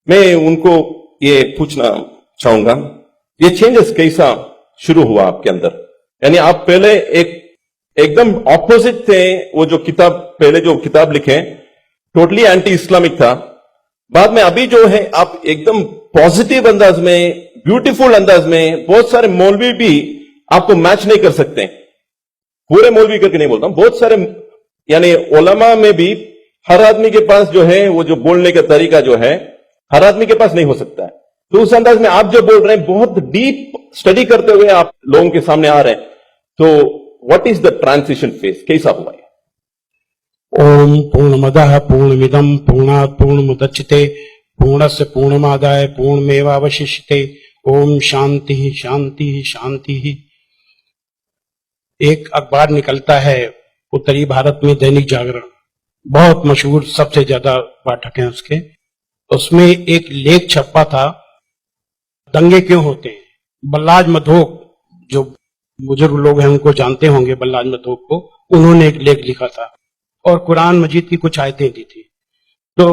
मैं उनको ये पूछना चाहूंगा, ये चेंजेस कैसा शुरू हुआ आपके अंदर? यानी आप पहले एकदम ऑपोजिट थे, वो जो किताब पहले जो किताब लिखे टोटली एंटी इस्लामिक था, बाद में अभी जो है आप एकदम पॉजिटिव अंदाज में, ब्यूटीफुल अंदाज में, बहुत सारे मौलवी भी आपको मैच नहीं कर सकते, पूरे मौलवी करके नहीं बोलता हूं, बहुत सारे यानी उलमा में भी हर आदमी के पास जो है वो जो बोलने का तरीका जो है हर आदमी के पास नहीं हो सकता है। तो उस अंदाज में आप जो बोल रहे हैं बहुत डीप स्टडी करते हुए आप लोगों के सामने आ रहे हैं, तो what is the transition phase, कैसा हुआ है? ओम पूर्णमदः पूर्णमिदं पूर्णात् पूर्णमुदच्यते पूर्णस्य पूर्णमादाय पूर्णमेवावशिष्यते। ओम शांति शांति शांति। एक अखबार निकलता है उत्तरी भारत में, दैनिक जागरण, बहुत मशहूर, सबसे ज्यादा पाठक हैं उसके। उसमें एक लेख छपा था, दंगे क्यों होते हैं। बल्लाज मधोक, जो बुजुर्ग लोग हैं उनको जानते होंगे बल्लाज मधोक को, उन्होंने एक लेख लिखा था और कुरान मजीद की कुछ आयतें दी थी। तो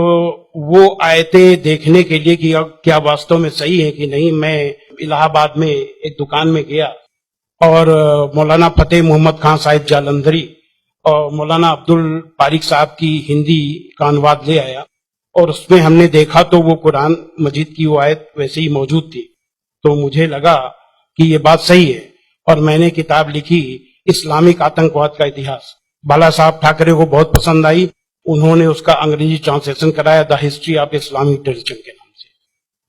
वो आयतें देखने के लिए कि क्या वास्तव में सही है कि नहीं, मैं इलाहाबाद में एक दुकान में गया और मौलाना फतेह मोहम्मद खान साहिब जालंधरी और मौलाना अब्दुल पारिक साहब की हिंदी का अनुवाद ले आया और उसमें हमने देखा तो वो कुरान मजीद की वो आयत वैसे ही मौजूद थी। तो मुझे लगा कि ये बात सही है और मैंने किताब लिखी, इस्लामिक आतंकवाद का इतिहास। बाला साहब ठाकरे को बहुत पसंद आई, उन्होंने उसका अंग्रेजी ट्रांसलेशन कराया, the history of Islamic terrorism के नाम से।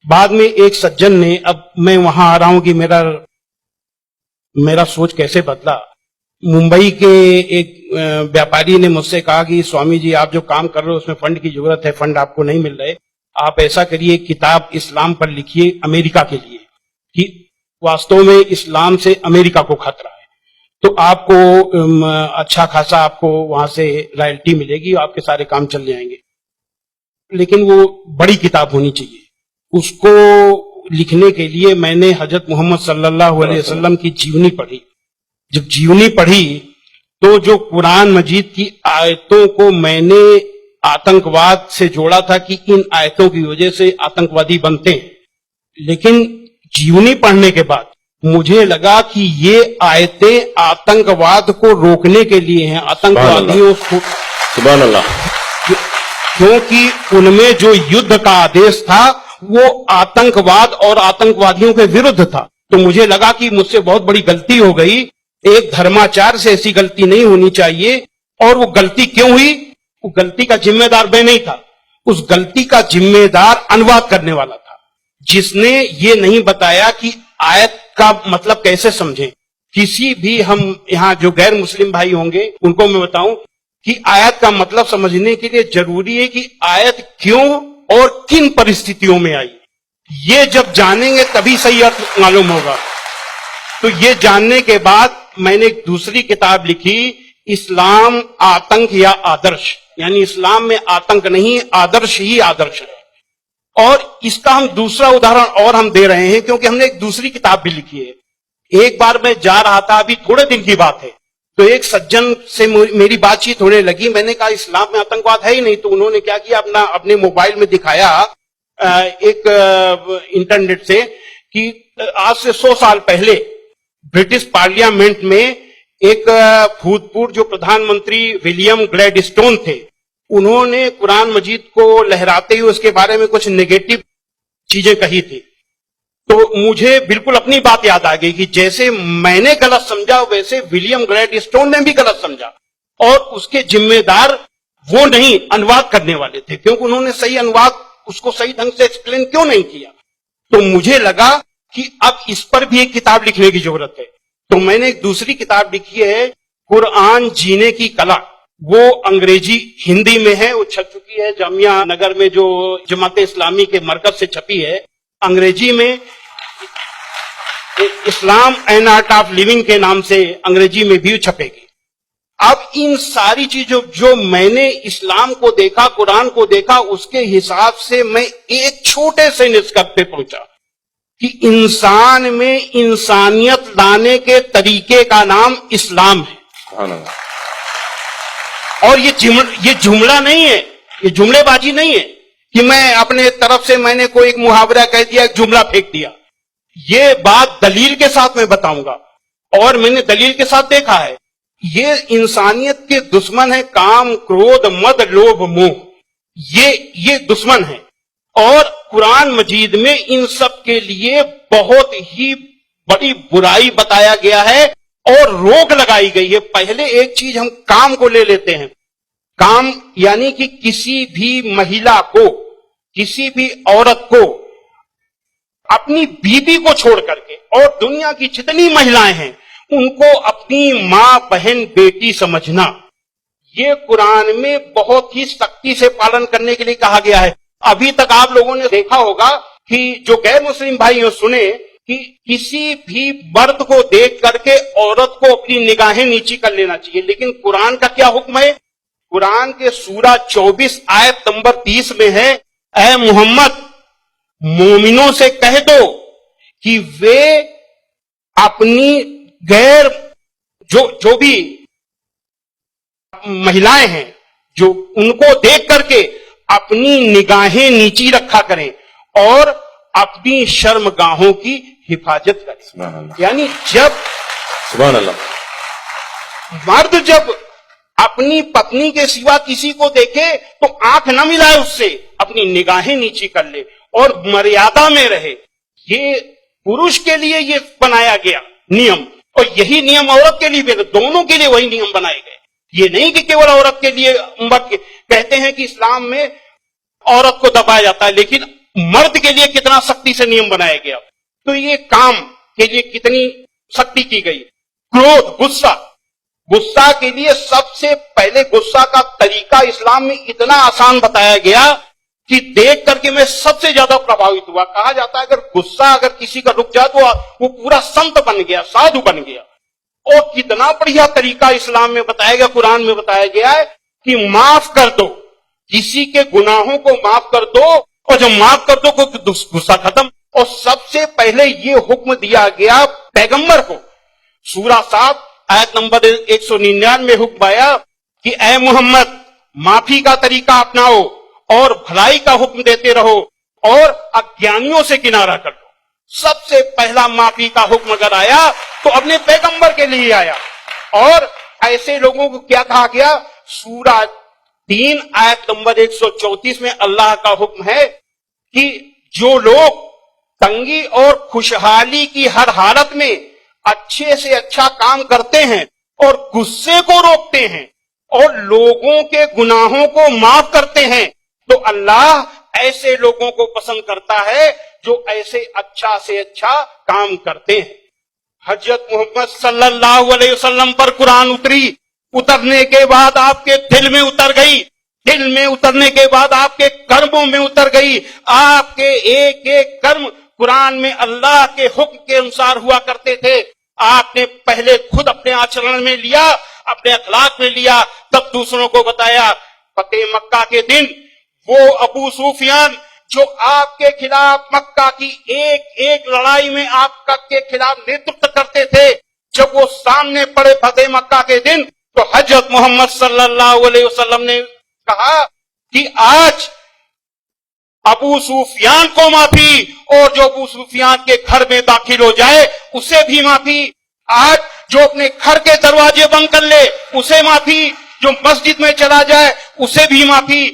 बाद में एक सज्जन ने, अब मैं वहां आ रहा हूं कि मेरा सोच कैसे बदला। मुंबई के एक व्यापारी ने मुझसे कहा कि स्वामी जी आप जो काम कर रहे हो उसमें फंड की जरूरत है, फंड आपको नहीं मिल रहे, आप ऐसा करिए किताब इस्लाम पर लिखिए अमेरिका के लिए, कि वास्तव में इस्लाम से अमेरिका को खतरा है, तो आपको अच्छा खासा आपको वहां से रॉयल्टी मिलेगी, आपके सारे काम चल जाएंगे। लेकिन वो बड़ी किताब होनी चाहिए। उसको लिखने के लिए मैंने हजरत मोहम्मद सल्लल्लाहु अलैहि वसल्लम की जीवनी पढ़ी। जब जीवनी पढ़ी तो जो कुरान मजीद की आयतों को मैंने आतंकवाद से जोड़ा था कि इन आयतों की वजह से आतंकवादी बनते हैं, लेकिन जीवनी पढ़ने के बाद मुझे लगा कि ये आयतें आतंकवाद को रोकने के लिए हैं, आतंकवादियों को, सुभान अल्लाह, क्योंकि उनमें जो युद्ध का आदेश था वो आतंकवाद और आतंकवादियों के विरुद्ध था। तो मुझे लगा कि मुझसे बहुत बड़ी गलती हो गई, एक धर्माचार्य से ऐसी गलती नहीं होनी चाहिए। और वो गलती क्यों हुई? वो गलती का जिम्मेदार मैं नहीं था, उस गलती का जिम्मेदार अनुवाद करने वाला था, जिसने ये नहीं बताया कि आयत का मतलब कैसे समझें। किसी भी, हम यहाँ जो गैर मुस्लिम भाई होंगे उनको मैं बताऊं कि आयत का मतलब समझने के लिए जरूरी है कि आयत क्यों और किन परिस्थितियों में आई। ये जब जानेंगे तभी सही अर्थ मालूम होगा। तो ये जानने के बाद मैंने एक दूसरी किताब लिखी, इस्लाम आतंक या आदर्श, यानी इस्लाम में आतंक नहीं, आदर्श ही आदर्श है। और इसका हम दूसरा उदाहरण और हम दे रहे हैं क्योंकि हमने एक दूसरी किताब भी लिखी है। एक बार मैं जा रहा था, अभी थोड़े दिन की बात है, तो एक सज्जन से मेरी बातचीत होने लगी। मैंने कहा इस्लाम में आतंकवाद है ही नहीं। तो उन्होंने क्या किया, अपने मोबाइल में दिखाया एक इंटरनेट से कि आज से 100 साल पहले ब्रिटिश पार्लियामेंट में एक भूतपूर्व जो प्रधानमंत्री विलियम ग्लैडस्टोन थे, उन्होंने कुरान मजीद को लहराते हुए उसके बारे में कुछ नेगेटिव चीजें कही थी। तो मुझे बिल्कुल अपनी बात याद आ गई कि जैसे मैंने गलत समझा वैसे विलियम ग्लैडस्टोन ने भी गलत समझा, और उसके जिम्मेदार वो नहीं, अनुवाद करने वाले थे, क्योंकि उन्होंने सही अनुवाद उसको सही ढंग से एक्सप्लेन क्यों नहीं किया। तो मुझे लगा कि अब इस पर भी एक किताब लिखने की जरूरत है। तो मैंने एक दूसरी किताब लिखी है, कुरान जीने की कला। वो अंग्रेजी हिंदी में है, वो छप चुकी है जामिया नगर में, जो जमात इस्लामी के मरकज से छपी है। अंग्रेजी में इस्लाम एंड आर्ट ऑफ लिविंग के नाम से अंग्रेजी में भी छपेगी। अब इन सारी चीजों जो मैंने इस्लाम को देखा, कुरान को देखा, उसके हिसाब से मैं एक छोटे से निष्कर्ष पे पहुंचा कि इंसान में इंसानियत लाने के तरीके का नाम इस्लाम है। और ये जुमला नहीं है, ये जुमलेबाजी नहीं है कि मैं अपने तरफ से मैंने कोई एक मुहावरा कह दिया, एक जुमला फेंक दिया। ये बात दलील के साथ मैं बताऊंगा, और मैंने दलील के साथ देखा है। ये इंसानियत के दुश्मन है, काम, क्रोध, मद, लोभ, मोह, ये दुश्मन है। और कुरान मजीद में इन सब के लिए बहुत ही बड़ी बुराई बताया गया है और रोक लगाई गई है। पहले एक चीज हम काम को ले लेते हैं। काम यानी कि किसी भी महिला को, किसी भी औरत को अपनी बीवी को छोड़ करके, और दुनिया की जितनी महिलाएं हैं उनको अपनी मां, बहन, बेटी समझना, ये कुरान में बहुत ही सख्ती से पालन करने के लिए कहा गया है। अभी तक आप लोगों ने देखा होगा कि जो गैर मुस्लिम भाई हो सुने कि किसी भी मर्द को देख करके औरत को अपनी निगाहें नीची कर लेना चाहिए, लेकिन कुरान का क्या हुक्म है? कुरान के सूरा 24 आयत नंबर 30 में है, ऐ मोहम्मद मोमिनों से कह दो कि वे अपनी गैर जो भी महिलाएं हैं, जो उनको देख करके अपनी निगाहें नीची रखा करें और अपनी शर्मगाहों की हिफाजत करें। यानी जब सुभान अल्लाह, मर्द जब अपनी पत्नी के सिवा किसी को देखे तो आंख न मिलाए उससे, अपनी निगाहें नीची कर ले और मर्यादा में रहे। ये पुरुष के लिए ये बनाया गया नियम, और यही नियम औरत के लिए भी, दोनों के लिए वही नियम बनाए गए। ये नहीं कि केवल औरत के लिए। कहते हैं कि इस्लाम में औरत को दबाया जाता है, लेकिन मर्द के लिए कितना सख्ती से नियम बनाया गया। तो ये काम के लिए कितनी सख्ती की गई। क्रोध, गुस्सा के लिए सबसे पहले गुस्सा का तरीका इस्लाम में इतना आसान बताया गया कि देख करके मैं सबसे ज्यादा प्रभावित हुआ। कहा जाता है अगर गुस्सा अगर किसी का रुक जाए तो वो पूरा संत बन गया, साधु बन गया। और कितना बढ़िया तरीका इस्लाम में बताया गया, कुरान में बताया गया है कि माफ कर दो, किसी के गुनाहों को माफ कर दो, और जब माफ कर दो तो गुस्सा खत्म। और सबसे पहले ये हुक्म दिया गया पैगंबर को। सूरा 7 आयत नंबर 199 में हुक्म आया कि ऐ मोहम्मद माफी का तरीका अपनाओ और भलाई का हुक्म देते रहो और अज्ञानियों से किनारा कर दो। सबसे पहला माफी का हुक्म अगर आया तो अपने पैगंबर के लिए आया। और ऐसे लोगों को क्या कहा गया? सूरा 3 आयत नंबर 134 में अल्लाह का हुक्म है कि जो लोग तंगी और खुशहाली की हर हालत में अच्छे से अच्छा काम करते हैं और गुस्से को रोकते हैं और लोगों के गुनाहों को माफ करते हैं, तो अल्लाह ऐसे लोगों को पसंद करता है जो ऐसे अच्छा से अच्छा काम करते हैं। हजरत मोहम्मद सल्लल्लाहु अलैहि वसल्लम पर कुरान उतरने के बाद आपके दिल में उतर गई, दिल में उतरने के बाद आपके कर्मों में उतर गई। आपके एक एक कर्म कुरान में अल्लाह के हुक्म के अनुसार हुआ करते थे। आपने पहले खुद अपने आचरण में लिया, अपने अखलाक में लिया, तब दूसरों को बताया। फतेह मक्का के दिन वो अबू सुफियान जो आपके खिलाफ मक्का की एक एक लड़ाई में आपका के खिलाफ नेतृत्व करते थे, जब वो सामने पड़े फतेह मक्का के दिन, तो हजरत मोहम्मद सल्लल्लाहु अलैहि वसल्लम ने कहा कि आज अबू सुफियान को माफी, और जो अबू सुफियान के घर में दाखिल हो जाए उसे भी माफी। आज जो अपने घर के दरवाजे बंद कर ले उसे माफी, जो मस्जिद में चला जाए उसे भी माफी।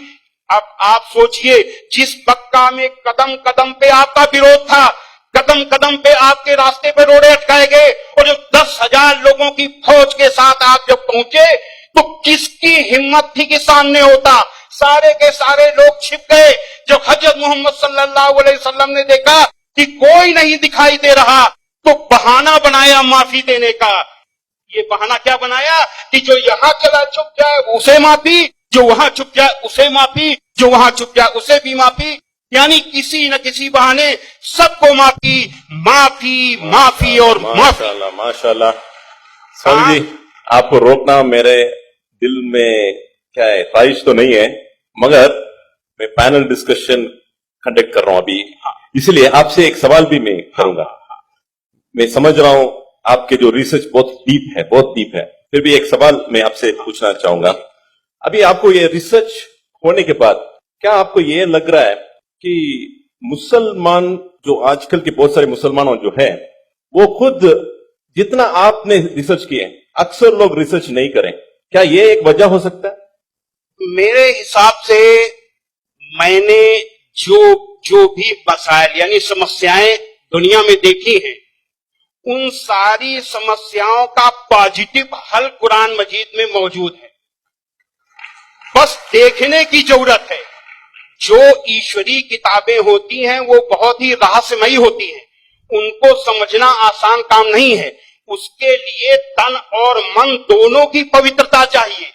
अब आप सोचिए, जिस मक्का में कदम कदम पे आपका विरोध था, कदम कदम पे आपके रास्ते पे रोड़े अटकाए गए, और जो 10,000 लोगों की फौज के साथ आप जब पहुंचे तो किसकी हिम्मत थी कि सामने होता? सारे के सारे लोग छिप गए। जब हजरत मोहम्मद सल्लल्लाहु अलैहि वसल्लम ने देखा कि कोई नहीं दिखाई दे रहा, तो बहाना बनाया माफी देने का। ये बहाना क्या बनाया कि जो यहां चला चुप जाए उसे माफी, जो वहां चुप जाए उसे माफी, जो वहां चुप जाए उसे भी माफी। यानी किसी न किसी बहाने सबको माफी, माफी, माफी और माफी। माशाल्लाह। स्वामी जी, आपको रोकना मेरे दिल में क्या है, ख्वाहिश तो नहीं है, मगर मैं पैनल डिस्कशन कंडक्ट कर रहा हूं अभी, इसलिए आपसे एक सवाल भी मैं करूंगा। मैं समझ रहा हूं आपके जो रिसर्च बहुत डीप है, फिर भी एक सवाल मैं आपसे पूछना चाहूंगा। अभी आपको ये रिसर्च होने के बाद क्या आपको ये लग रहा है कि मुसलमान जो आजकल के बहुत सारे मुसलमानों जो है वो खुद जितना आपने रिसर्च किए अक्सर लोग रिसर्च नहीं करें, क्या ये एक वजह हो सकता है? मेरे हिसाब से मैंने जो जो भी मसाइल यानी समस्याएं दुनिया में देखी हैं, उन सारी समस्याओं का पॉजिटिव हल कुरान मजीद में मौजूद है। बस देखने की जरूरत है। जो ईश्वरी किताबें होती हैं वो बहुत ही रहस्यमयी होती हैं, उनको समझना आसान काम नहीं है। उसके लिए तन और मन दोनों की पवित्रता चाहिए।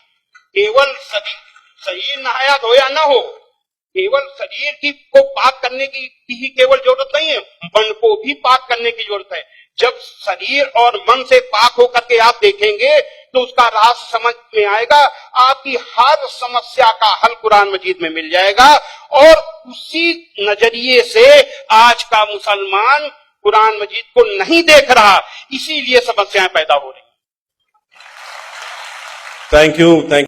केवल शरीर नहाया धोया ना हो, केवल शरीर की को पाक करने की ही केवल जरूरत नहीं है, मन को भी पाक करने की जरूरत है। जब शरीर और मन से पाक होकर के आप देखेंगे तो उसका राज समझ में आएगा, आपकी हर समस्या का हल कुरान मजीद में मिल जाएगा। और उसी नजरिए से आज का मुसलमान कुरान मजीद को नहीं देख रहा, इसीलिए समस्याएं पैदा हो रही। Thank you.